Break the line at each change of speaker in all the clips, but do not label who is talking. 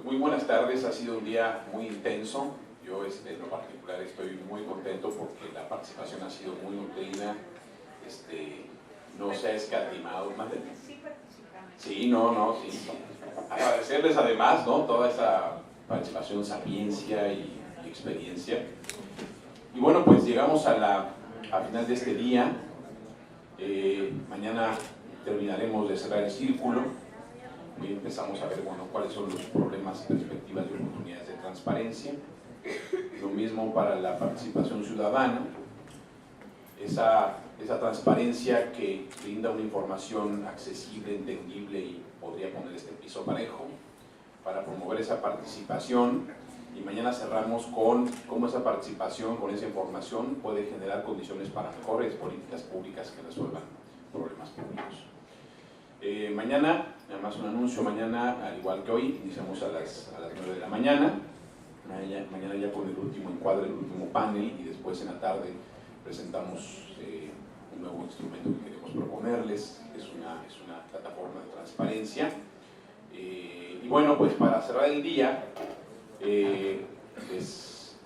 Muy buenas tardes, ha sido un día muy intenso. Yo en lo particular estoy muy contento porque la participación ha sido muy nutrida, no se ha escatimado. Sí, sí. Agradecerles además, ¿no?, toda esa participación, sapiencia y experiencia. Y bueno, pues llegamos a final de este día. Mañana terminaremos de cerrar el círculo. Hoy empezamos a ver, bueno, cuáles son los problemas, perspectivas y oportunidades de transparencia. Lo mismo para la participación ciudadana, esa transparencia que brinda una información accesible, entendible y podría poner este piso parejo para promover esa participación. Y mañana cerramos con cómo esa participación, con esa información puede generar condiciones para mejores políticas públicas que resuelvan problemas públicos. Mañana, además un anuncio, mañana, al igual que hoy, iniciamos a las 9 de la mañana. Mañana ya con el último encuadre, el último panel, y después en la tarde presentamos un nuevo instrumento que queremos proponerles. Es una plataforma de transparencia. Y bueno, pues para cerrar el día, les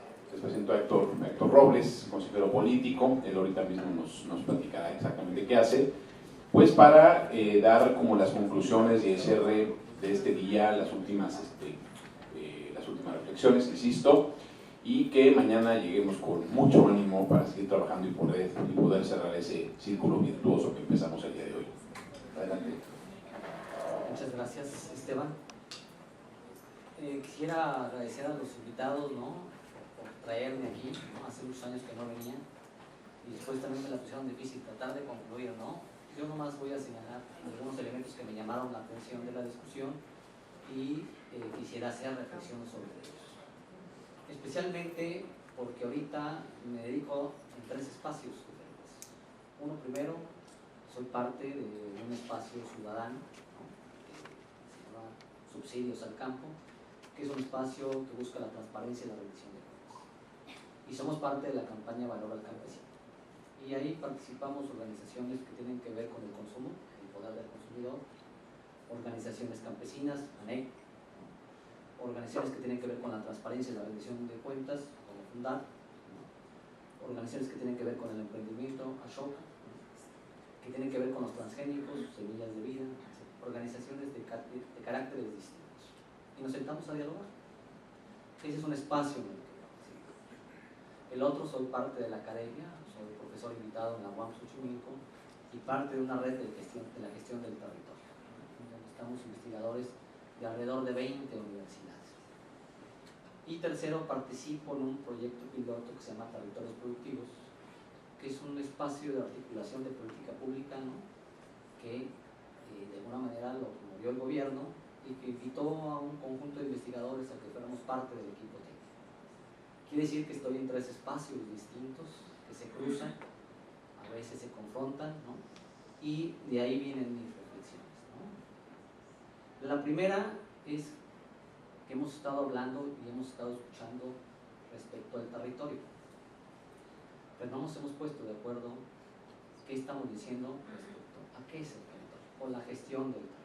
presento a Héctor Robles, consejero político. Él ahorita mismo nos platicará exactamente qué hace, pues para dar como las conclusiones y el cierre de este día, las últimas reflexiones, insisto, y que mañana lleguemos con mucho ánimo para seguir trabajando y poder cerrar ese círculo virtuoso que empezamos el día de hoy. Adelante.
Muchas gracias, Esteban. Quisiera agradecer a los invitados, ¿no?, por traerme aquí, ¿no? Hace muchos años que no venían y después también me la pusieron difícil tratar de concluir, ¿no? Yo nomás voy a señalar algunos elementos que me llamaron la atención de la discusión y quisiera hacer reflexiones sobre ellos. Especialmente porque ahorita me dedico en tres espacios diferentes. Uno, primero, soy parte de un espacio ciudadano, ¿no?, que se llama Subsidios al Campo, que es un espacio que busca la transparencia y la rendición de cuentas. Y somos parte de la campaña Valor al Campesino. Y ahí participamos organizaciones que tienen que ver con el consumo, el poder del consumidor, organizaciones campesinas, ANEC, ¿no?, organizaciones que tienen que ver con la transparencia y la rendición de cuentas, como Fundar, ¿no?, organizaciones que tienen que ver con el emprendimiento, Ashoka, ¿no?, que tienen que ver con los transgénicos, Semillas de Vida, etc. Organizaciones de caracteres distintos. Y nos sentamos a dialogar. Ese es un espacio en el que participo. El otro, soy parte de la academia, soy profesor invitado en la UAM Xochimilco y parte de una red de la gestión del territorio, donde estamos investigadores de alrededor de 20 universidades. Y tercero, participo en un proyecto piloto que se llama Territorios Productivos, que es un espacio de articulación de política pública, ¿no?, que de alguna manera lo promovió el gobierno y que invitó a un conjunto de investigadores a que fuéramos parte del equipo técnico. Quiere decir que estoy en tres espacios distintos que se cruzan, a veces se confrontan, ¿no?, y de ahí vienen mis reflexiones, ¿no? La primera es que hemos estado hablando y hemos estado escuchando respecto al territorio, pero no nos hemos puesto de acuerdo qué estamos diciendo respecto a qué es el territorio o la gestión del territorio.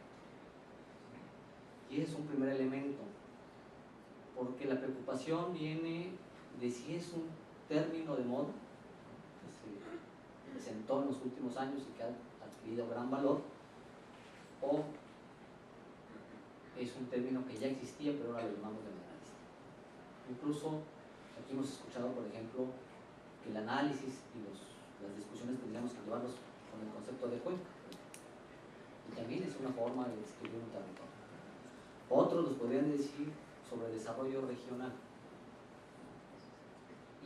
Y ese es un primer elemento, porque la preocupación viene de si es un término de moda que se presentó en los últimos años y que ha adquirido gran valor, o es un término que ya existía pero ahora lo llamamos de manera distinta. Incluso aquí hemos escuchado, por ejemplo, que el análisis y las discusiones tendríamos que llevarlos con el concepto de cuenca, y también es una forma de describir un territorio. Otros nos podrían decir sobre desarrollo regional,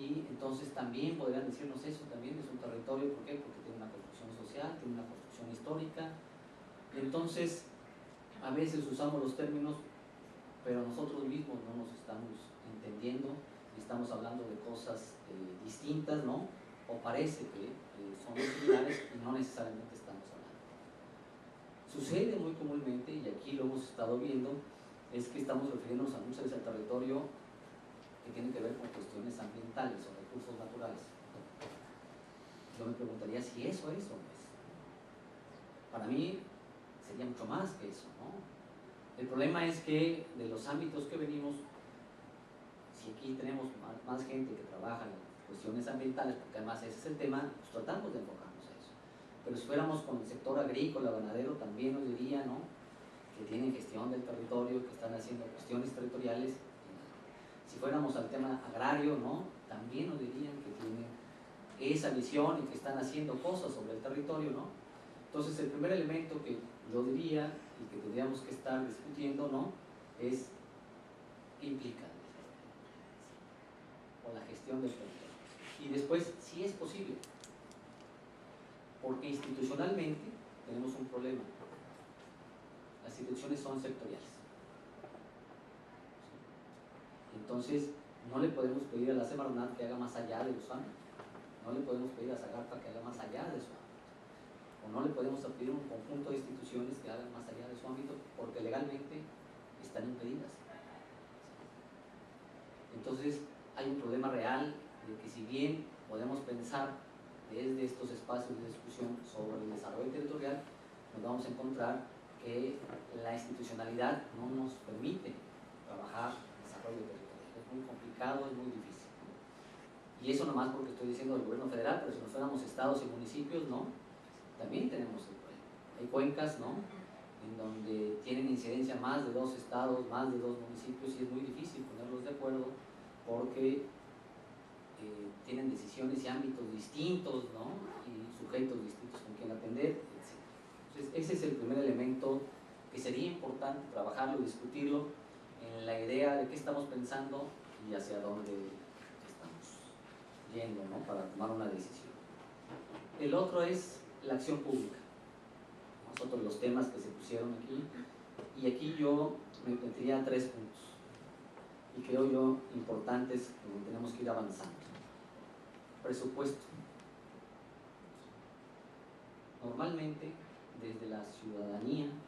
y entonces también podrían decirnos eso, también es un territorio. ¿Por qué? Porque tiene una construcción social, tiene una construcción histórica, y entonces a veces usamos los términos pero nosotros mismos no nos estamos entendiendo y estamos hablando de cosas distintas, ¿no?, o parece que son similares y no necesariamente estamos hablando. Sucede muy comúnmente, y aquí lo hemos estado viendo, es que estamos refiriéndonos a muchas veces al territorio que tiene que ver con cuestiones ambientales o recursos naturales. Yo me preguntaría si eso es o no es. Para mí sería mucho más que eso, ¿no? El problema es que de los ámbitos que venimos, si aquí tenemos más gente que trabaja en cuestiones ambientales, porque además ese es el tema, pues tratamos de enfocarnos a eso. Pero si fuéramos con el sector agrícola, ganadero, también nos diría, ¿no?, que tienen gestión del territorio, que están haciendo cuestiones territoriales. Si fuéramos al tema agrario, ¿no?, también nos dirían que tienen esa visión y que están haciendo cosas sobre el territorio, ¿no? Entonces el primer elemento que yo diría y que tendríamos que estar discutiendo, ¿no?, es qué implica o la gestión del territorio. Y después, si es posible, porque institucionalmente tenemos un problema. Las instituciones son sectoriales. Entonces, no le podemos pedir a la Semarnat que haga más allá de su ámbito. No le podemos pedir a Zagarpa que haga más allá de su ámbito. O no le podemos pedir a un conjunto de instituciones que hagan más allá de su ámbito porque legalmente están impedidas. Entonces, hay un problema real de que si bien podemos pensar desde estos espacios de discusión sobre el desarrollo territorial, nos vamos a encontrar que la institucionalidad no nos permite trabajar desarrollo territorial. Es muy complicado, es muy difícil. Y eso nomás porque estoy diciendo del gobierno federal, pero si nos fuéramos estados y municipios, ¿no?, también tenemos el problema. Hay cuencas, ¿no?, en donde tienen incidencia más de 2 estados, más de 2 municipios, y es muy difícil ponerlos de acuerdo porque tienen decisiones y ámbitos distintos, ¿no?, y sujetos distintos con quien atender, etc. Entonces, ese es el primer elemento que sería importante trabajarlo, discutirlo, en la idea de qué estamos pensando y hacia dónde estamos yendo, ¿no?, para tomar una decisión. El otro es la acción pública. Es otro de los temas que se pusieron aquí, y aquí yo me metería a 3 puntos y creo yo importantes que tenemos que ir avanzando. Presupuesto. Normalmente desde la ciudadanía, ¿no?,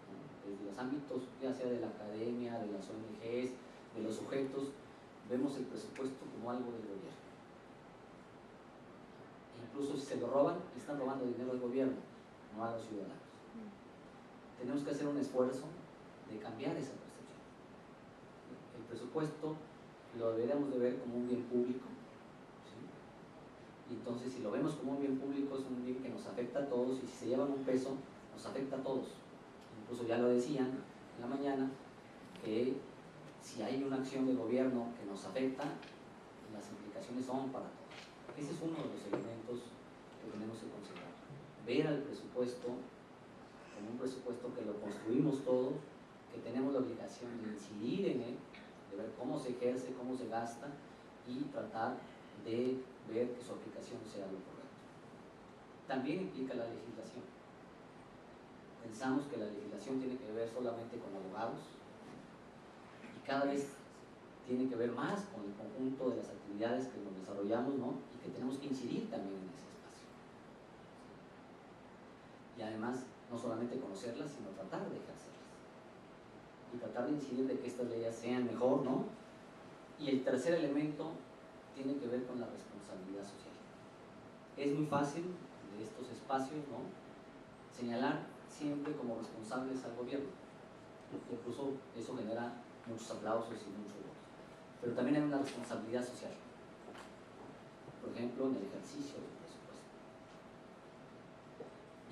desde los ámbitos ya sea de la academia, de las ONGs, de los sujetos, vemos el presupuesto como algo del gobierno. E incluso si se lo roban, le están robando dinero al gobierno, no a los ciudadanos. Tenemos que hacer un esfuerzo de cambiar esa percepción. El presupuesto lo deberíamos de ver como un bien público, ¿sí? Y entonces si lo vemos como un bien público, es un bien que nos afecta a todos, y si se llevan un peso, nos afecta a todos. Incluso ya lo decían en la mañana, que si hay una acción del gobierno que nos afecta, las implicaciones son para todos. Ese es uno de los elementos que tenemos que considerar. Ver al presupuesto como un presupuesto que lo construimos todos, que tenemos la obligación de incidir en él, de ver cómo se ejerce, cómo se gasta, y tratar de ver que su aplicación sea lo correcto. También implica la legislación. Pensamos que la legislación tiene que ver solamente con abogados, y cada vez tiene que ver más con el conjunto de las actividades que nos desarrollamos, ¿no?, y que tenemos que incidir también en ese espacio. Y además, no solamente conocerlas, sino tratar de ejercerlas. Y tratar de incidir de que estas leyes sean mejor, ¿no? Y el tercer elemento tiene que ver con la responsabilidad social. Es muy fácil de estos espacios, ¿no?, señalar siempre como responsables al gobierno. Incluso eso genera muchos aplausos y muchos votos. Pero también hay una responsabilidad social. Por ejemplo, en el ejercicio del presupuesto.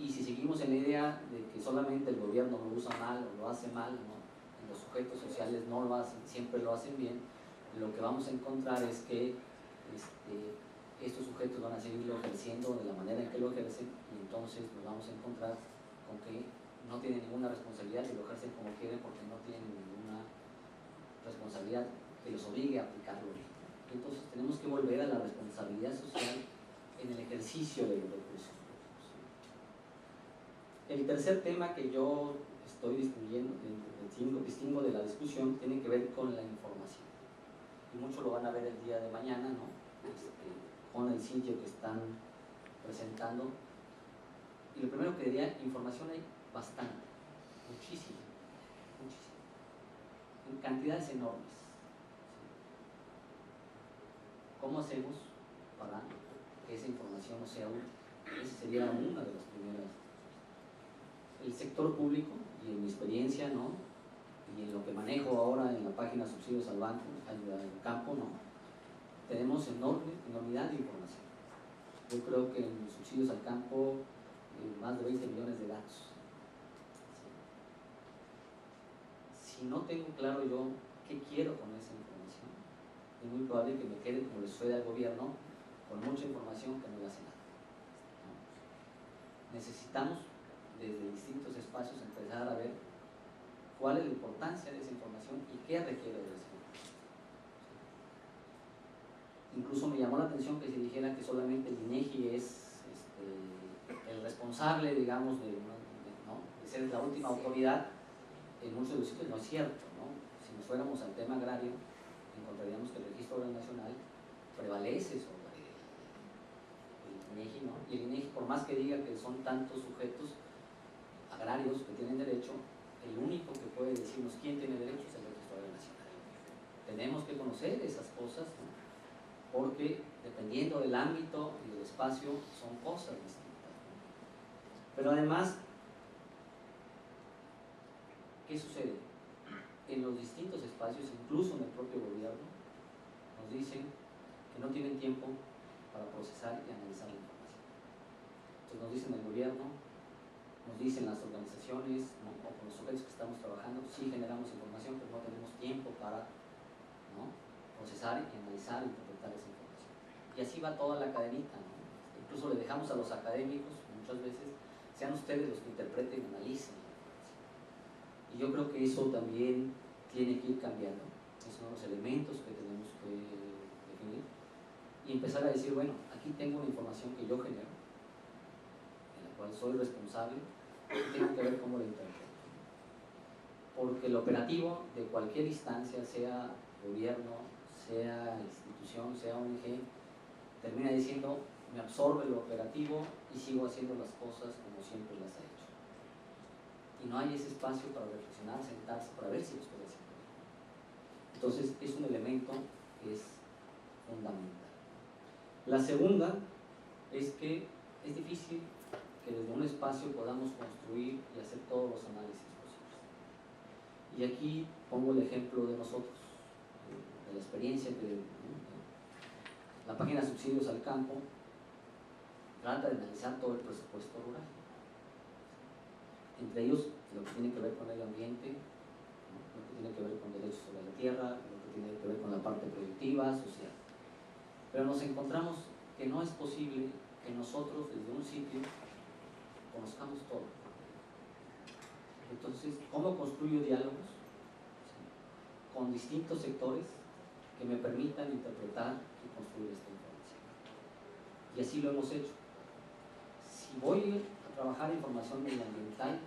Y si seguimos en la idea de que solamente el gobierno lo usa mal o lo hace mal, ¿no?, y los sujetos sociales no lo hacen, siempre lo hacen bien, lo que vamos a encontrar es que estos sujetos van a seguirlo ejerciendo de la manera en que lo ejercen, y entonces nos vamos a encontrar con que no tienen ninguna responsabilidad y lo ejercen como quieren porque no tienen ninguna responsabilidad que los obligue a aplicarlo. Entonces tenemos que volver a la responsabilidad social en el ejercicio de los recursos. El tercer tema que yo estoy distingo de la discusión tiene que ver con la información. Y muchos lo van a ver el día de mañana, ¿no?, con el sitio que están presentando. Y lo primero que diría, información hay bastante, muchísima, en cantidades enormes. ¿Cómo hacemos para que esa información no sea útil? Esa sería una de las primeras. El sector público, y en mi experiencia, ¿no?, y en lo que manejo ahora en la página Subsidios al Banco, al Campo, ¿no? Tenemos enormidad de información. Yo creo que en Subsidios al Campo más de 20 millones de datos. Si no tengo claro yo qué quiero con esa información, es muy probable que me quede, como le sucede al gobierno, con mucha información que no le hace nada. Necesitamos desde distintos espacios empezar a ver cuál es la importancia de esa información y qué requiere de esa información. Incluso me llamó la atención que se dijera que solamente el INEGI es el responsable, digamos, de ser la última autoridad. En muchos de los sitios no es cierto, ¿no? Si nos fuéramos al tema agrario, encontraríamos que el Registro Nacional prevalece sobre el INEGI, ¿no? Y el INEGI, por más que diga que son tantos sujetos agrarios que tienen derecho, el único que puede decirnos quién tiene derecho es el Registro Nacional. Tenemos que conocer esas cosas, ¿no? Porque dependiendo del ámbito y del espacio son cosas distintas, ¿no? Pero además, ¿qué sucede? En los distintos espacios, incluso en el propio gobierno, nos dicen que no tienen tiempo para procesar y analizar la información. Entonces nos dicen el gobierno, nos dicen las organizaciones, ¿no? O con los sujetos que estamos trabajando, sí generamos información, pero no tenemos tiempo para, ¿no?, procesar y analizar y interpretar esa información. Y así va toda la cadenita, ¿no? Incluso le dejamos a los académicos, muchas veces, sean ustedes los que interpreten y analicen. Y yo creo que eso también tiene que ir cambiando. Esos son los elementos que tenemos que definir y empezar a decir, bueno, aquí tengo una información que yo genero, en la cual soy responsable, y tengo que ver cómo la interpreto. Porque el operativo de cualquier instancia, sea gobierno, sea institución, sea ONG, termina diciendo, me absorbe lo operativo y sigo haciendo las cosas como siempre las he hecho. Y no hay ese espacio para reflexionar, sentarse, para ver si lo estoy haciendo bien. Entonces es un elemento que es fundamental. La segunda es que es difícil que desde un espacio podamos construir y hacer todos los análisis posibles. Y aquí pongo el ejemplo de nosotros, de la experiencia que la página Subsidios al Campo trata de analizar todo el presupuesto rural. Entre ellos, lo que tiene que ver con el ambiente, ¿no?, lo que tiene que ver con derechos sobre la tierra, lo que tiene que ver con la parte productiva, social. Pero nos encontramos que no es posible que nosotros desde un sitio conozcamos todo. Entonces, ¿cómo construyo diálogos? ¿Sí?, con distintos sectores que me permitan interpretar y construir esta información. Y así lo hemos hecho. Si voy a trabajar información medioambiental,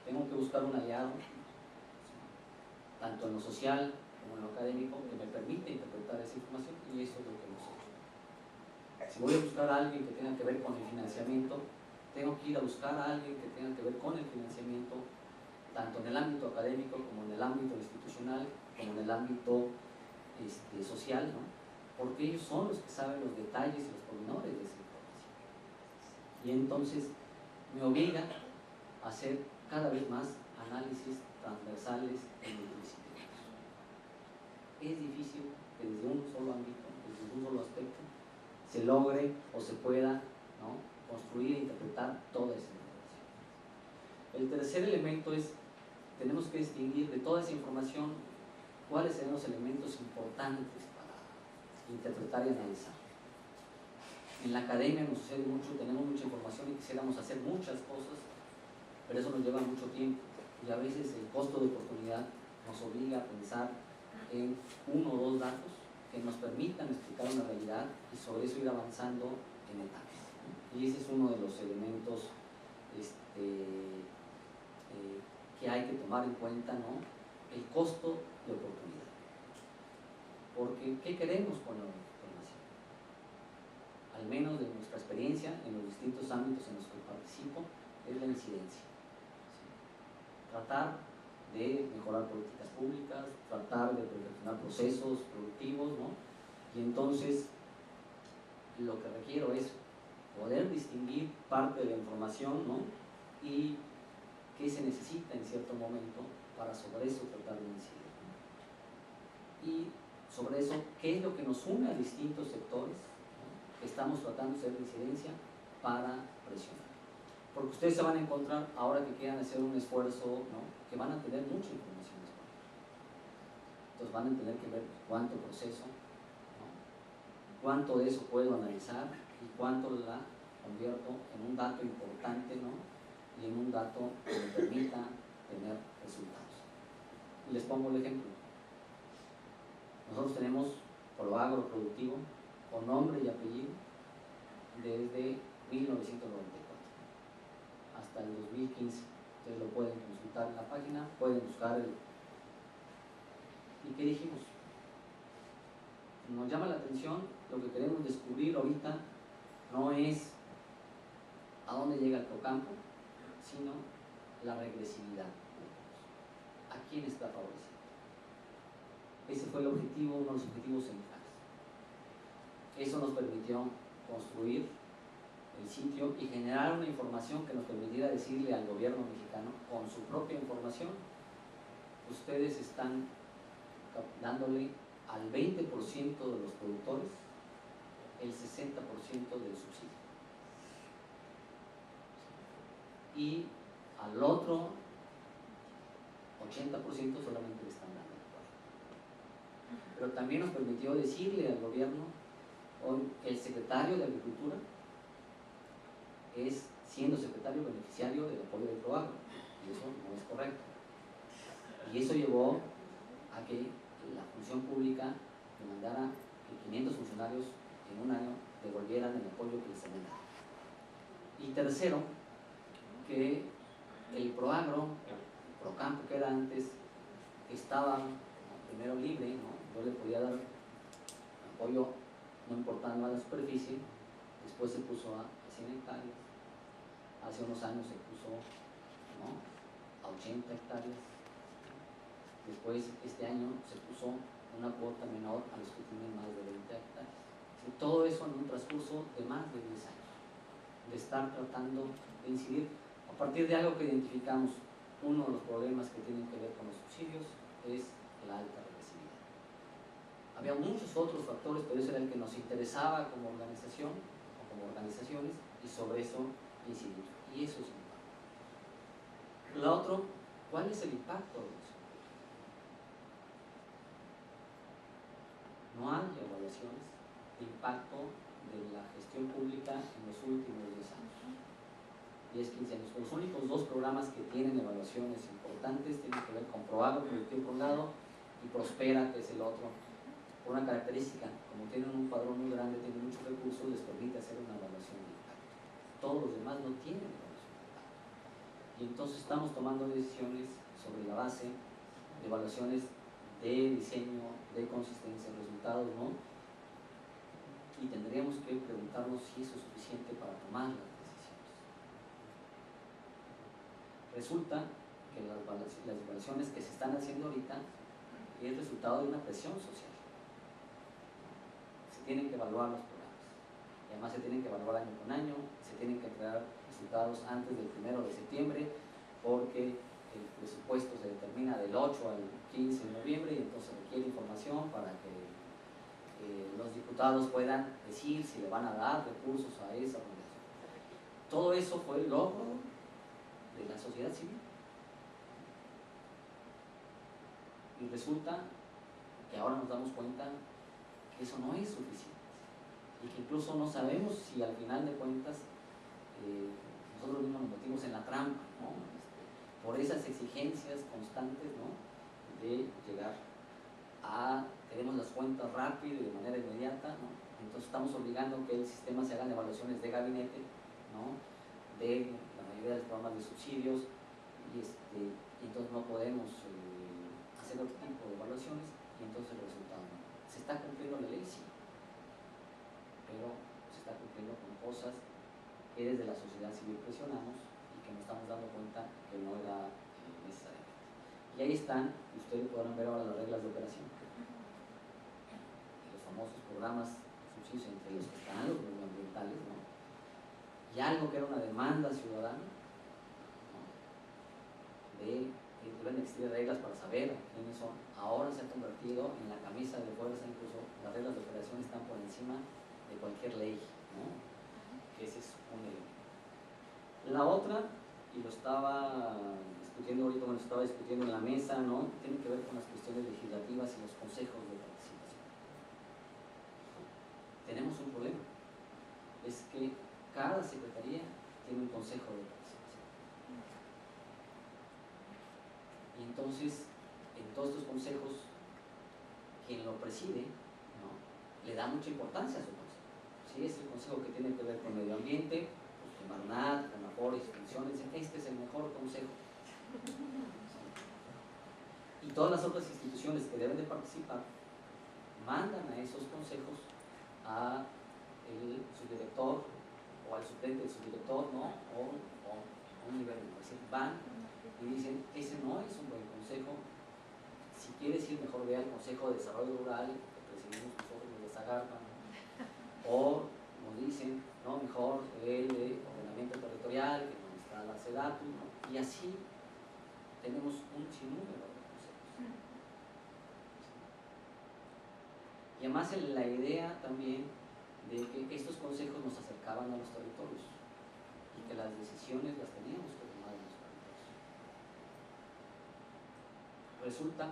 tengo que buscar un aliado, tanto en lo social como en lo académico, que me permita interpretar esa información, y eso es lo que hemos hecho. Si voy a buscar a alguien que tenga que ver con el financiamiento, tengo que ir a buscar a alguien que tenga que ver con el financiamiento, tanto en el ámbito académico como en el ámbito institucional, como en el ámbito social, ¿no?, porque ellos son los que saben los detalles y los pormenores de esa información. Y entonces me obliga a hacer cada vez más análisis transversales e multidisciplinarios. Es difícil que desde un solo ámbito, desde un solo aspecto, se logre o se pueda, ¿no?, construir e interpretar toda esa información. El tercer elemento es, tenemos que distinguir de toda esa información cuáles serán los elementos importantes para interpretar y analizar. En la academia nos sucede mucho, tenemos mucha información y quisiéramos hacer muchas cosas, pero eso nos lleva mucho tiempo y a veces el costo de oportunidad nos obliga a pensar en uno o dos datos que nos permitan explicar una realidad y sobre eso ir avanzando en etapas. Y ese es uno de los elementos que hay que tomar en cuenta, ¿no?, el costo de oportunidad. Porque, ¿qué queremos con la información? Al menos de nuestra experiencia en los distintos ámbitos en los que participo, es la incidencia. ¿Sí? Tratar de mejorar políticas públicas, tratar de perfeccionar procesos productivos, ¿no? Y entonces lo que requiero es poder distinguir parte de la información, ¿no?, y qué se necesita en cierto momento para sobre eso tratar de incidir. Y sobre eso, qué es lo que nos une a distintos sectores, ¿no?, que estamos tratando de hacer de incidencia para presionar. Porque ustedes se van a encontrar, ahora que quieran hacer un esfuerzo, ¿no?, que van a tener mucha información disponible. Entonces van a tener que ver cuánto proceso, ¿no?, cuánto de eso puedo analizar y cuánto la convierto en un dato importante, ¿no?, y en un dato que me permita tener resultados. Y les pongo el ejemplo. Nosotros tenemos Proagro Productivo con nombre y apellido desde 1994 hasta el 2015. Ustedes lo pueden consultar en la página, pueden buscar el... ¿Y qué dijimos? Nos llama la atención, lo que queremos descubrir ahorita no es a dónde llega el Procampo, sino la regresividad. ¿A quién está favoreciendo? Ese fue el objetivo, uno de los objetivos centrales. Eso nos permitió construir el sitio y generar una información que nos permitiera decirle al gobierno mexicano, con su propia información, ustedes están dándole al 20% de los productores el 60% del subsidio. Y al otro 80% solamente le están dando el 4%. Pero también nos permitió decirle al gobierno, hoy el secretario de Agricultura es, siendo secretario, beneficiario del apoyo del Proagro, y eso no es correcto. Y eso llevó a que la función pública demandara que 500 funcionarios en un año devolvieran el apoyo que les habían dado. Y tercero, que el Proagro, el Procampo que era antes, estaba primero libre, ¿no? Yo le podía dar apoyo no importando a la superficie, después se puso a 100 hectáreas, hace unos años se puso, ¿no?, a 80 hectáreas, después este año se puso una cuota menor a los que tienen más de 20 hectáreas. Y todo eso en un transcurso de más de 10 años, de estar tratando de incidir a partir de algo que identificamos. Uno de los problemas que tienen que ver con los subsidios es la alta regresividad. Había muchos otros factores, pero ese era el que nos interesaba como organización o como organizaciones, y sobre eso incidir. Y eso es un impacto. Lo otro, ¿cuál es el impacto de eso? No hay evaluaciones de impacto de la gestión pública en los últimos 10 años, 10, 15 años. Los únicos dos programas que tienen evaluaciones importantes tienen que ver con Proagro Productivo por un lado y Prospera, que es el otro. Por una característica, como tienen un padrón muy grande, tienen muchos recursos, les permite hacer una evaluación de impacto. Todos los demás no tienen evaluación de impacto. Y entonces estamos tomando decisiones sobre la base de evaluaciones de diseño, de consistencia, resultados, ¿no? Y tendríamos que preguntarnos si eso es suficiente para tomar las decisiones. Resulta que las evaluaciones que se están haciendo ahorita es resultado de una presión social. Se tienen que evaluar los programas, y además se tienen que evaluar año con año, se tienen que entregar resultados antes del 1 de septiembre, porque el presupuesto se determina del 8 al 15 de noviembre y entonces requiere información para que los diputados puedan decir si le van a dar recursos a esa organización. Todo eso fue el logro de la sociedad civil. Y resulta que ahora nos damos cuenta que eso no es suficiente y que incluso no sabemos si al final de cuentas nosotros mismos nos metimos en la trampa, ¿no?, por esas exigencias constantes, ¿no?, de llegar a, queremos las cuentas rápido y de manera inmediata, ¿no? Entonces estamos obligando que el sistema se hagan evaluaciones de gabinete, ¿no?, de la mayoría de los programas de subsidios, y entonces no podemos hacer otro tipo de evaluaciones, y entonces el resultado no. Se está cumpliendo la ley, sí, pero se está cumpliendo con cosas que desde la sociedad civil presionamos y que nos estamos dando cuenta que no era necesariamente. Y ahí están, ustedes podrán ver ahora las reglas de operación, los famosos programas de subsidios, entre los que están los medioambientales, ¿no?, y algo que era una demanda ciudadana, ¿no?, deben existir reglas para saber quiénes son, ahora se ha convertido en la camisa de fuerza. Incluso las reglas de operación están por encima de cualquier ley, ¿no? Ese es un elemento. La otra, y lo estaba discutiendo ahorita, bueno, estaba discutiendo en la mesa, ¿no? Tiene que ver con las cuestiones legislativas y los consejos de participación. Tenemos un problema, es que cada secretaría tiene un consejo de participación. Y entonces, en todos estos consejos, quien lo preside, ¿no?, le da mucha importancia a su consejo. Si es el consejo que tiene que ver con medio ambiente, pues Semarnat, Conafort, instituciones, este es el mejor consejo. Y todas las otras instituciones que deben de participar mandan a esos consejos a el subdirector o al suplente del subdirector, ¿no?, o un nivel, es decir, van y dicen, ese no es un buen consejo. Si quieres ir, mejor ve al Consejo de Desarrollo Rural que presidimos nosotros de Zagarpa, ¿no? O nos dicen, no, mejor el de ordenamiento territorial, que donde está la SEDATU, ¿no? Y así tenemos un sinnúmero de consejos. Y además la idea también de que estos consejos nos acercaban a los territorios y que las decisiones las teníamos que tomar en los territorios. Resulta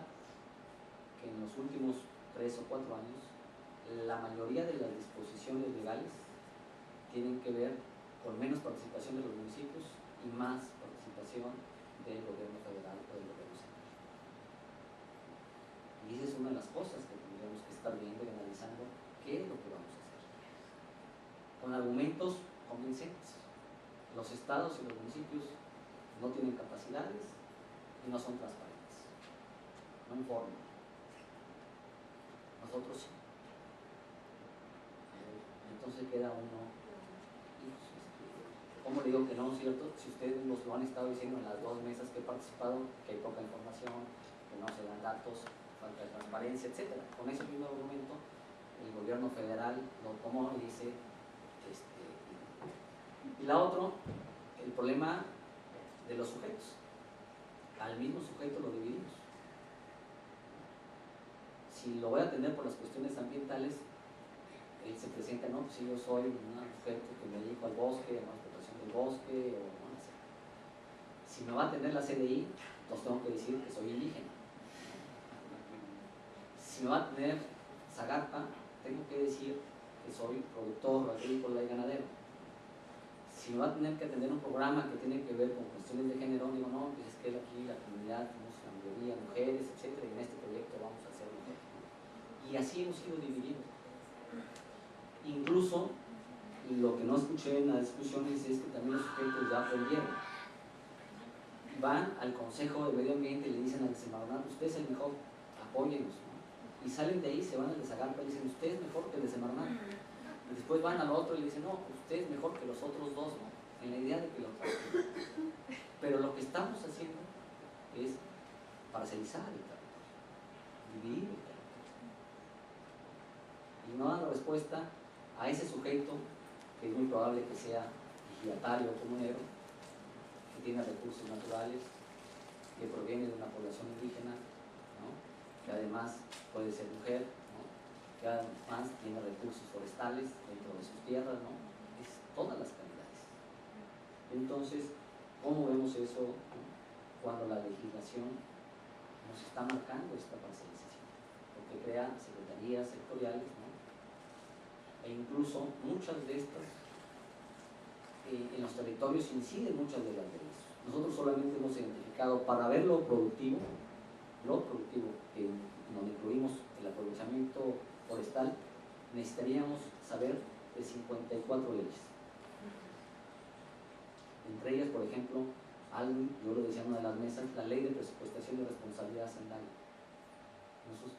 que en los últimos 3 o 4 años la mayoría de las disposiciones legales tienen que ver con menos participación de los municipios y más participación del gobierno federal o del gobierno central. Y esa es una de las cosas que tendríamos que estar viendo y analizando, qué es lo que vamos a hacer. Con argumentos convincentes. Los estados y los municipios no tienen capacidades y no son transparentes, no informan. Nosotros sí. Entonces queda uno, ¿cómo le digo que no, cierto? Si ustedes nos lo han estado diciendo en las 2 mesas que he participado, que hay poca información, que no se dan datos, falta de transparencia, etc. Con ese mismo argumento, el gobierno federal lo tomó y dice, y la otro, el problema de los sujetos. Al mismo sujeto lo dividimos. Si lo voy a atender por las cuestiones ambientales, él se presenta, no, pues si yo soy un sujeto que me dedico al bosque, a la explotación del bosque, o no sé. Si me va a atender la CDI, entonces tengo que decir que soy indígena. Si me va a atender Zagarpa, tengo que decir que soy productor agrícola y ganadero. Si me va a tener que atender un programa que tiene que ver con cuestiones de género, digo, no, pues es que aquí la comunidad tenemos la mayoría mujeres, etc., y en este proyecto vamos a hacer mujeres. Y así hemos ido dividiendo. Incluso, lo que no escuché en las discusiones es que también los sujetos ya aprendieron. Van al Consejo de Medio Ambiente y le dicen al Semarnat, usted es el mejor, apóyenos, ¿no? Y salen de ahí, se van al de Zagarpa y le dicen, usted es mejor que el de Semarnat. Y después van al otro y le dicen, no, usted es mejor que los otros dos, ¿no?, en la idea de que lo traten. Pero lo que estamos haciendo es parcelizar el territorio, dividir el territorio. Y no dar respuesta a ese sujeto que es muy probable que sea vigilatario o comunero, que tiene recursos naturales, que proviene de una población indígena, ¿no?, que además puede ser mujer, ¿no?, que además tiene recursos forestales dentro de sus tierras, ¿no? Es todas las calidades. Entonces, ¿cómo vemos eso, ¿no?, cuando la legislación nos está marcando esta parcelización? Porque crea secretarías sectoriales, ¿no?, e incluso muchas de estas en los territorios inciden muchas de las leyes. Nosotros solamente hemos identificado, para ver lo productivo, que donde incluimos el aprovechamiento forestal, necesitaríamos saber de 54 leyes. Entre ellas, por ejemplo, yo lo decía en una de las mesas, la ley de presupuestación de responsabilidad hacendaria.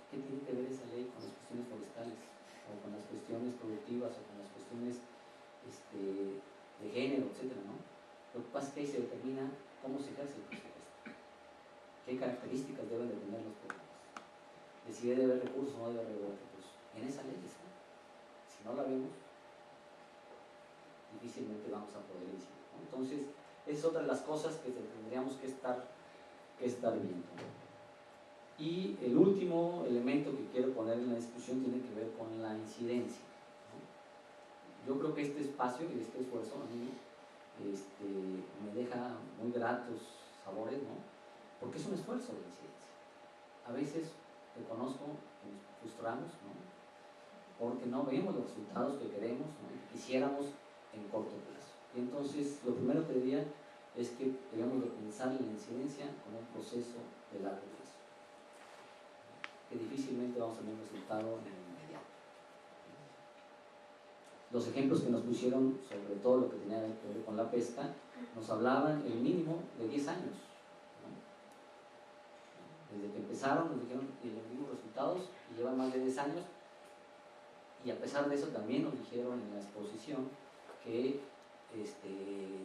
¿Qué tiene que ver esa ley con las cuestiones forestales, o con las cuestiones productivas, o con las cuestiones de género, etcétera, ¿no? Lo que pasa es que ahí se determina cómo se ejerce el presupuesto, qué características deben de tener los programas, de si debe haber recursos o no debe haber recursos. En esa ley está. Si no la vemos, difícilmente vamos a poder incidir, ¿no? Entonces, esa es otra de las cosas que tendríamos que estar que estar viendo. Y el último elemento que quiero poner en la discusión tiene que ver con la incidencia, ¿no? Yo creo que este espacio y este esfuerzo a mí me deja muy gratos sabores, ¿no? Porque es un esfuerzo de incidencia. A veces reconozco que nos frustramos, ¿no? Porque no vemos los resultados que queremos, ¿no? Que quisiéramos en corto plazo. Y entonces lo primero que diría es que debemos de pensar en la incidencia como un proceso de largo plazo, que difícilmente vamos a tener un resultado en el inmediato. Los ejemplos que nos pusieron sobre todo lo que tenía que ver con la pesca nos hablaban el mínimo de 10 años, ¿no? Desde que empezaron nos dijeron que los mismos resultados y llevan más de 10 años, y a pesar de eso también nos dijeron en la exposición que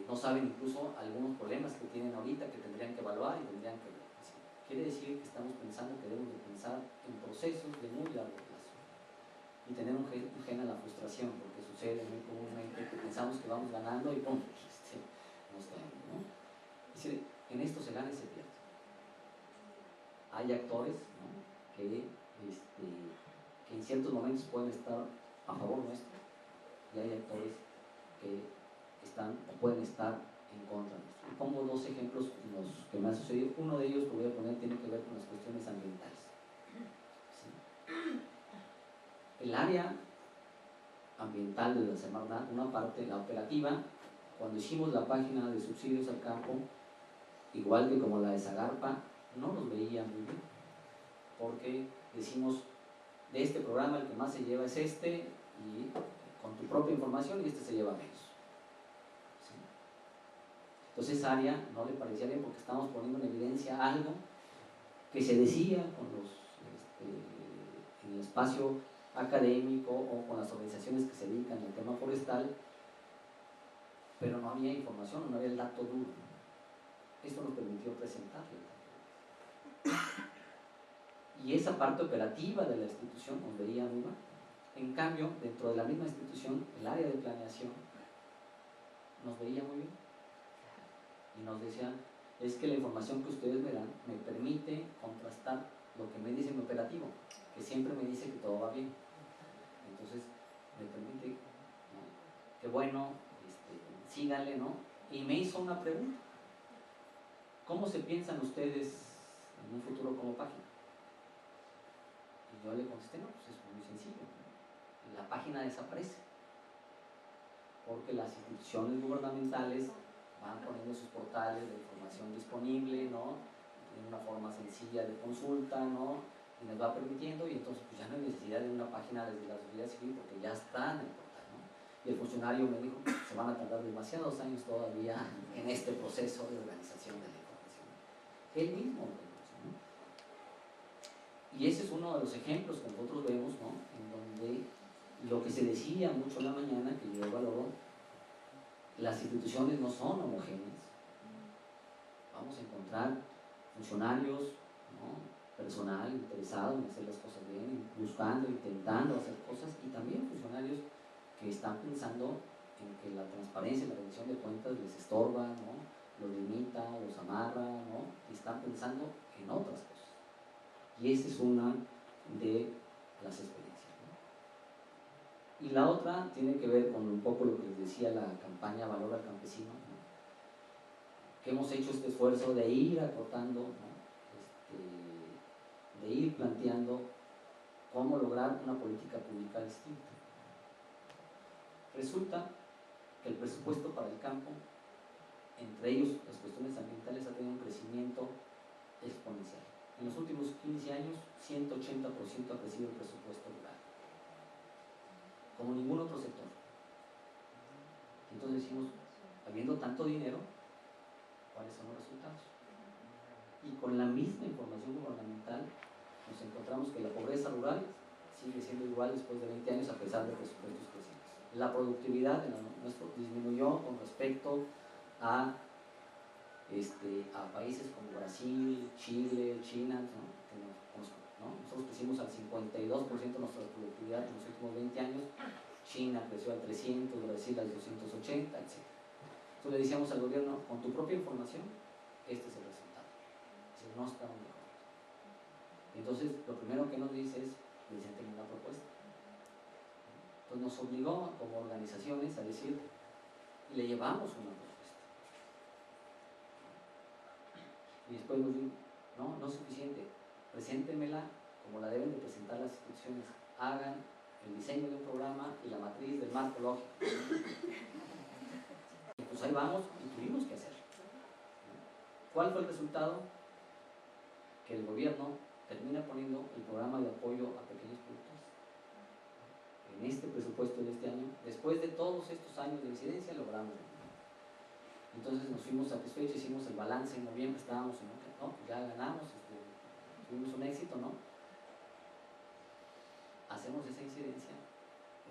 no saben incluso algunos problemas que tienen ahorita que tendrían que evaluar y tendrían que ver. Quiere decir que estamos pensando que debemos de pensar en procesos de muy largo plazo y tener un gen a la frustración, porque sucede muy comúnmente que pensamos que vamos ganando y ¡pum! Nos caemos, ¿no? Es decir, en esto se gana y se pierde. Hay actores, ¿no? que en ciertos momentos pueden estar a favor nuestro y hay actores que están o pueden estar en contra nuestro. Pongo dos ejemplos que me han sucedido. Uno de ellos que voy a poner tiene que ver con las cuestiones ambientales. ¿Sí? El área ambiental de la Semarnat, una parte, la operativa, cuando hicimos la página de subsidios al campo, igual que como la de Zagarpa, no nos veía muy bien, porque decimos, de este programa el que más se lleva es este, y con tu propia información, y este se lleva menos. ¿Sí? Entonces esa área no le parecía bien porque estamos poniendo en evidencia algo que se decía con en el espacio académico o con las organizaciones que se dedican al tema forestal, pero no había información, no había el dato duro. Esto nos permitió presentarlo. Y esa parte operativa de la institución nos veía muy mal. En cambio, dentro de la misma institución, el área de planeación nos veía muy bien. Y nos decían, es que la información que ustedes me dan me permite contrastar lo que me dice mi operativo, que siempre me dice que todo va bien. Entonces, me permite, ¿no? Que bueno, síganle, ¿no? Y me hizo una pregunta. ¿Cómo se piensan ustedes en un futuro como página? Y yo le contesté, no, pues es muy sencillo. La página desaparece. Porque las instituciones gubernamentales van poniendo sus portales de información disponible, ¿no? En una forma sencilla de consulta, ¿no? Y nos va permitiendo, y entonces pues ya no hay necesidad de una página desde la sociedad civil porque ya está en el portal, ¿no? Y el funcionario me dijo que se van a tardar demasiados años todavía en este proceso de organización de la información. Él mismo lo dijo, ¿no? Y ese es uno de los ejemplos que nosotros vemos, ¿no? En donde lo que se decía mucho en la mañana, que yo valoro, las instituciones no son homogéneas. Vamos a encontrar funcionarios, ¿no? Personal interesado en hacer las cosas bien, buscando, intentando hacer cosas, y también funcionarios que están pensando en que la transparencia y la rendición de cuentas les estorba, ¿no? Los limita, los amarra, ¿no? Y están pensando en otras cosas. Y esa es una de las experiencias, ¿no? Y la otra tiene que ver con un poco lo que les decía la campaña Valor al Campesino, ¿no? Que hemos hecho este esfuerzo de ir acortando, ¿no? De ir planteando cómo lograr una política pública distinta. Resulta que el presupuesto para el campo, entre ellos las cuestiones ambientales, ha tenido un crecimiento exponencial. En los últimos 15 años, 180% ha crecido el presupuesto rural, como ningún otro sector. Entonces decimos, habiendo tanto dinero, ¿cuáles son los resultados? Y con la misma información gubernamental nos encontramos que la pobreza rural sigue siendo igual después de 20 años a pesar de presupuestos crecientes. La productividad en nuestro disminuyó con respecto a países como Brasil, Chile, China, ¿no? Nosotros crecimos al 52% de nuestra productividad en los últimos 20 años, China creció al 300, Brasil al 280, etc. Entonces le decíamos al gobierno, con tu propia información, este es el resultado. no estamos de acuerdo. Entonces, lo primero que nos dice es, presenten una propuesta. Entonces nos obligó como organizaciones a decir, y le llevamos una propuesta. Y después nos dijo, no, no es suficiente, preséntenmela como la deben de presentar las instituciones, hagan el diseño de un programa y la matriz del marco lógico. Y pues ahí vamos y tuvimos que hacer. ¿Cuál fue el resultado? Que el gobierno termina poniendo el programa de apoyo a pequeños productores. En este presupuesto de este año, después de todos estos años de incidencia, logramos. Entonces nos fuimos satisfechos, hicimos el balance en noviembre, estábamos en no, ya ganamos, tuvimos un éxito, ¿no? Hacemos esa incidencia,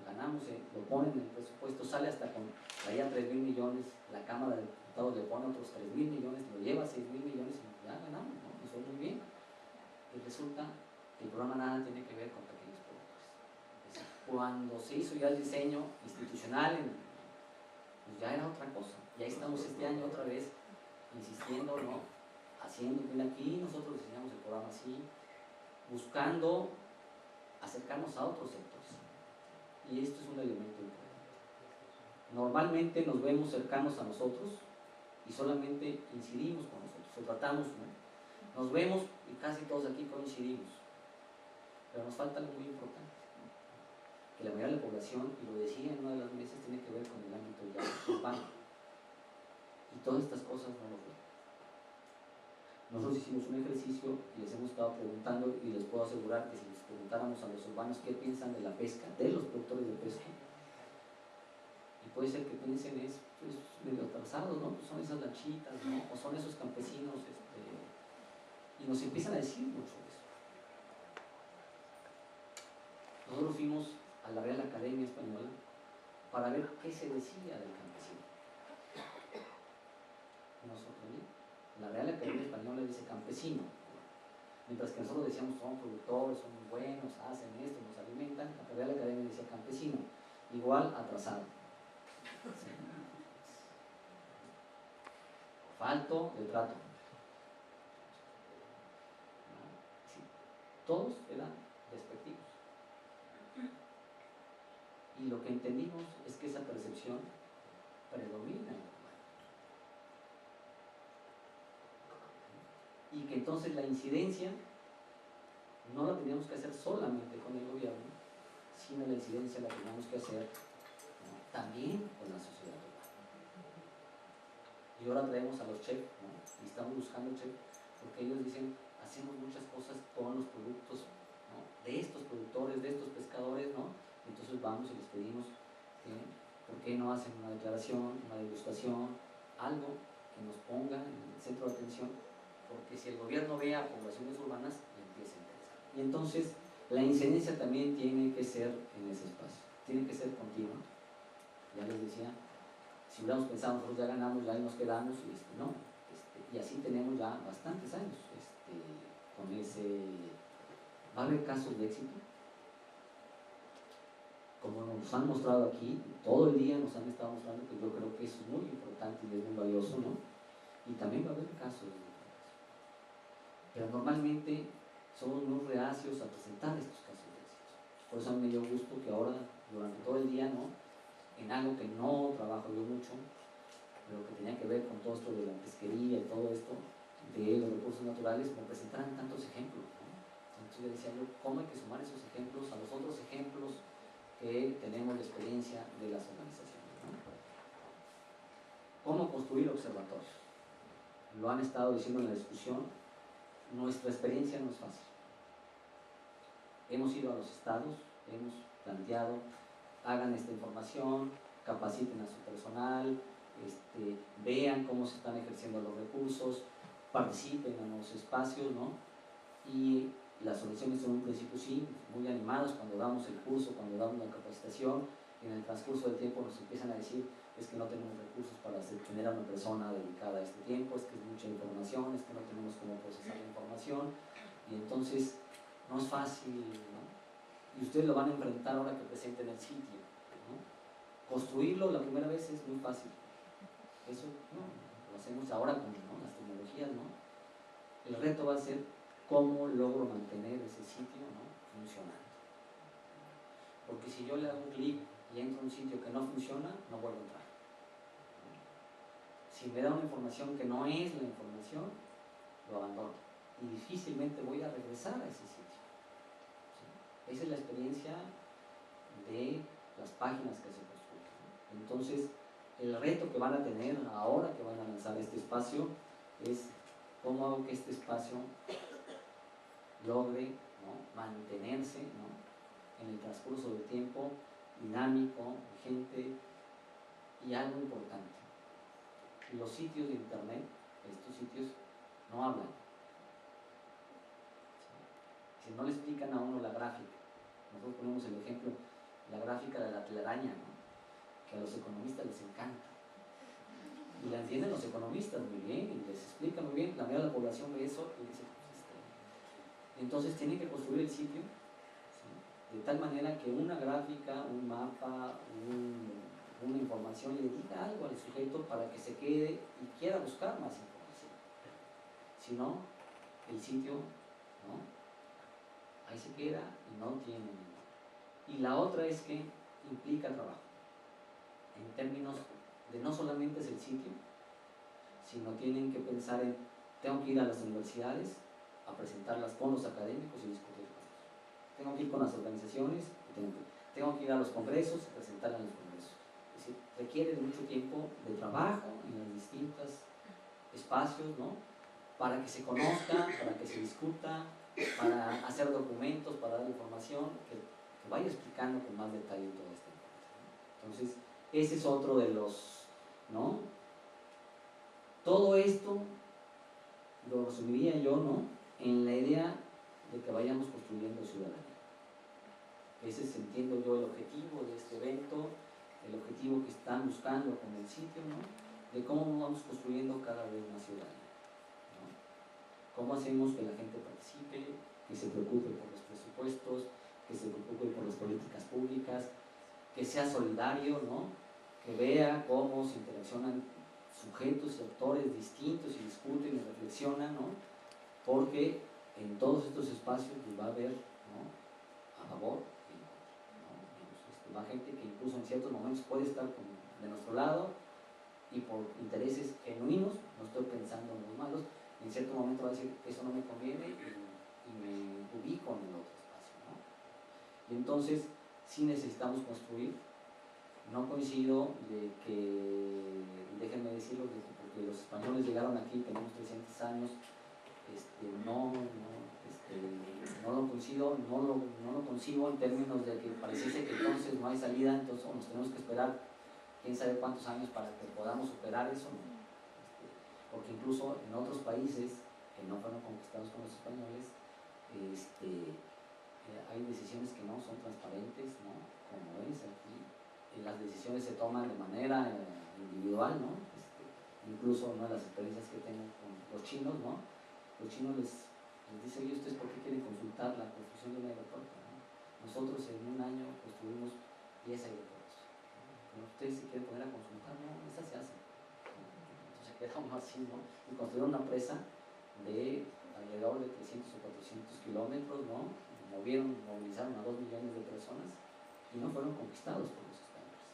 ganamos, lo ponen en el presupuesto, sale hasta con, traía 3.000 millones, la Cámara de Diputados le pone otros 3.000 millones, lo lleva a 6.000 millones y ya ganamos, ¿no? Nos fue muy bien. Y resulta que el programa nada tiene que ver con pequeños productores. Es decir, cuando se hizo ya el diseño institucional, pues ya era otra cosa. Y ahí estamos este año otra vez insistiendo, ¿no? Haciendo, mira, aquí nosotros diseñamos el programa así, buscando acercarnos a otros sectores. Y esto es un elemento importante. Normalmente nos vemos cercanos a nosotros y solamente incidimos con nosotros, o tratamos, ¿no? Nos vemos y casi todos aquí coincidimos, pero nos falta algo muy importante, que la mayoría de la población, y lo decía en una de las mesas, tiene que ver con el ámbito ya urbano, y todas estas cosas no lo ven. Nosotros hicimos un ejercicio y les hemos estado preguntando, y les puedo asegurar que si les preguntáramos a los urbanos qué piensan de la pesca, de los productores de pesca, y puede ser que piensen es pues, medio atrasados, ¿no? Pues son esas lanchitas, ¿no? O son esos campesinos, y nos empiezan a decir mucho de eso. Nosotros fuimos a la Real Academia Española para ver qué se decía del campesino. Nos sorprendió. La Real Academia Española dice campesino, mientras que nosotros decíamos son productores, son muy buenos, hacen esto, nos alimentan. La Real Academia decía campesino, igual atrasado. Sí. Falto de trato. Sí. Todos eran despectivos. Y lo que entendimos es que esa percepción predomina en el humano. Y que entonces la incidencia no la teníamos que hacer solamente con el gobierno, sino la incidencia la teníamos que hacer, ¿no? También con la sociedad urbana. Y ahora traemos a los chefs, ¿no? Y estamos buscando chefs porque ellos dicen, hacemos muchas cosas con los productos, ¿no? De estos productores, de estos pescadores, ¿no? Entonces vamos y les pedimos ¿por qué no hacen una declaración, una degustación, algo que nos ponga en el centro de atención, porque si el gobierno ve a poblaciones urbanas, le empieza a interesar. Y entonces la incidencia también tiene que ser en ese espacio, tiene que ser continua. Ya les decía, si hubiéramos pensado, nosotros ya ganamos, ya ahí nos quedamos, y no, y así tenemos ya bastantes años con ese. ¿Va a haber casos de éxito? Como nos han mostrado aquí, todo el día nos han estado mostrando, que yo creo que eso es muy importante y es muy valioso, ¿no? Y también va a haber casos de fracaso. Pero normalmente somos muy reacios a presentar estos casos de éxito. Por eso me dio gusto que ahora, durante todo el día, ¿no? En algo que no trabajo yo mucho, pero que tenía que ver con todo esto de la pesquería y todo esto, de los recursos naturales, me presentaran tantos ejemplos, ¿no? Entonces yo decía yo, ¿cómo hay que sumar esos ejemplos a los otros ejemplos que tenemos la experiencia de las organizaciones, ¿no? ¿Cómo construir observatorios? Lo han estado diciendo en la discusión, nuestra experiencia no es fácil. Hemos ido a los estados, hemos planteado, hagan esta información, capaciten a su personal, vean cómo se están ejerciendo los recursos, participen en los espacios, ¿no? Y las soluciones son un principio sí, muy animados cuando damos el curso, cuando damos la capacitación, y en el transcurso del tiempo nos empiezan a decir es que no tenemos recursos para tener a una persona dedicada a este tiempo, es que es mucha información, es que no tenemos cómo procesar la información, y entonces no es fácil, ¿no? Y ustedes lo van a enfrentar ahora que presenten el sitio, ¿no? Construirlo la primera vez es muy fácil, eso no, lo hacemos ahora con, ¿no? Las tecnologías, ¿no? El reto va a ser cómo logro mantener ese sitio, ¿no?, funcionando. Porque si yo le hago un clic y entro a un sitio que no funciona, no vuelvo a entrar. Si me da una información que no es la información, lo abandono y difícilmente voy a regresar a ese sitio. ¿Sí? Esa es la experiencia de las páginas que se construyen, ¿no? Entonces, el reto que van a tener ahora que van a lanzar este espacio es cómo hago que este espacio logre, ¿no?, mantenerse, ¿no?, en el transcurso del tiempo, dinámico, vigente. Y algo importante, los sitios de internet, estos sitios no hablan. Si no le explican a uno la gráfica, nosotros ponemos el ejemplo, la gráfica de la telaraña, ¿no?, que a los economistas les encanta. Y la entienden los economistas muy bien, y les explican muy bien, la mayoría de la población ve eso y dice, pues, entonces tienen que construir el sitio, ¿sí?, de tal manera que una gráfica, un mapa, una información le diga algo al sujeto para que se quede y quiera buscar más información. Si no, el sitio, ¿no?, ahí se queda y no tiene ningún. Y la otra es que implica trabajo, en términos de no solamente es el sitio, sino tienen que pensar en, tengo que ir a las universidades a presentarlas con los académicos y discutir con ellos. Tengo que ir con las organizaciones, tengo que ir a los congresos y presentarlas en los congresos. Es decir, requiere de mucho tiempo de trabajo en los distintos espacios, ¿no?, para que se conozca, para que se discuta, para hacer documentos, para dar información que vaya explicando con más detalle todo este tema. Entonces, ese es otro de los, ¿no? Todo esto lo resumiría yo, ¿no?, en la idea de que vayamos construyendo ciudadanía. Ese es, entiendo yo, el objetivo de este evento, el objetivo que están buscando con el sitio, ¿no?, de cómo vamos construyendo cada vez más ciudadanía, ¿no? Cómo hacemos que la gente participe, que se preocupe por los presupuestos, que se preocupe por las políticas públicas, que sea solidario, ¿no?, que vea cómo se interaccionan sujetos y actores distintos y discuten y reflexionan, ¿no?, porque en todos estos espacios pues, va a haber, ¿no?, a favor y en contra, ¿no? Va gente que incluso en ciertos momentos puede estar de nuestro lado y por intereses genuinos, no estoy pensando en los malos, en cierto momento va a decir eso no me conviene y me ubico en el otro espacio, ¿no? Y entonces sí necesitamos construir. No coincido de que, déjenme decirlo, porque los españoles llegaron aquí, tenemos 300 años, no lo coincido, no lo concibo en términos de que pareciese que entonces no hay salida, entonces nos tenemos que esperar quién sabe cuántos años para que podamos superar eso, ¿no? Porque incluso en otros países que no fueron conquistados con los españoles, hay decisiones que no son transparentes, ¿no?, como es aquí. Las decisiones se toman de manera individual, ¿no? Incluso una de las experiencias que tengo con los chinos, ¿no?, los chinos les dice, oye, ¿ustedes por qué quieren consultar la construcción de un aeropuerto, ¿no? Nosotros en un año construimos 10 aeropuertos, ¿no? Pero ustedes se quieren poner a consultar, no, esas se hacen, ¿no? Entonces quedamos así, ¿no? Y construyeron una presa de alrededor de 300 o 400 kilómetros, ¿no? Movilizaron a 2 millones de personas y no fueron conquistados por los españoles.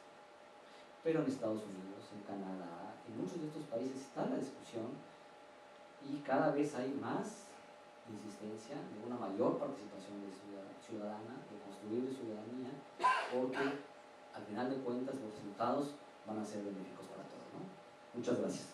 Pero en Estados Unidos, en Canadá, en muchos de estos países está la discusión y cada vez hay más insistencia de una mayor participación ciudadana, de construir ciudadanía, porque al final de cuentas los resultados van a ser benéficos para todos, ¿no? Muchas gracias.